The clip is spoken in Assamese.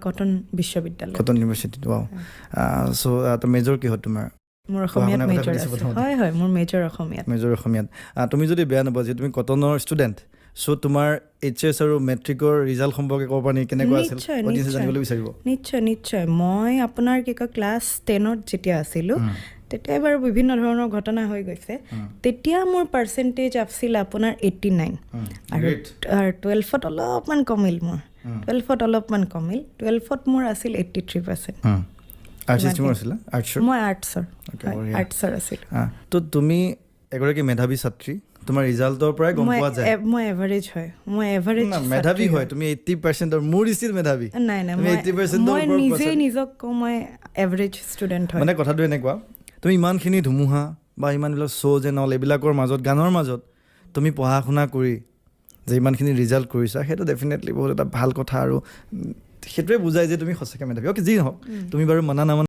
কটন বিশ্ববিদ্যালয় কটন ইউনিভাৰ্চিটিত ৱাও সো তো মেজৰ কি হয় তোমাৰ মোৰ অসমীয়াত মেজৰ আছে হয় মোৰ মেজৰ অসমীয়াত তুমি যদি বেয়া নাপা যে তুমি কটনৰ ষ্টুডেণ্ট সো তোমাৰ এইচএছ আৰু মেট্ৰিকৰ ৰিজাল্ট সম্পৰ্কে ক'ব পাৰি কেনেকুৱা আছিল অডিয়েন্সে জানিবলৈ বিচাৰিব নিশ্চয় মই আপোনাৰ কি কয় ক্লাছ 10ত যেতিয়া আছিলোঁ তেতিয়া বাৰু বিভিন্ন ধৰণৰ ঘটনা হৈ গৈছে তেতিয়া মোৰ পাৰ্চেণ্টেজ আছিল আপোনাৰ 89 আৰু 12ত অলপমান কমিল মোৰ 12ত মোৰ আছিল 83%। মই আৰ্টছৰ আছিলোঁ তো তুমি এগৰাকী মেধাৱী ছাত্ৰী তোমাৰ ৰিজাল্টৰ পৰাই গম পোৱা যায় মই এভাৰেজ হয় মই এভাৰেজ মেধাৱী হয় তুমি 80% মোৰ স্থিৰ মেধাৱী নাই মই নিজে নিজক কওঁ মই এভাৰেজ ষ্টুডেণ্ট হয় মানে কথাটো এনেকুৱা তুমি ইমানখিনি ধুমুহা বা ইমানবিলাক শ্ব' যে নল এইবিলাকৰ মাজত গানৰ মাজত তুমি পঢ়া শুনা কৰি যে ইমানখিনি ৰিজাল্ট কৰিছা সেইটো ডেফিনেটলি বহুত এটা ভাল কথা আৰু সেইটোৱে বুজায় যে তুমি সঁচাকৈ মেধাৱী অ'কে যি নহওক তুমি বাৰু মানা নামানা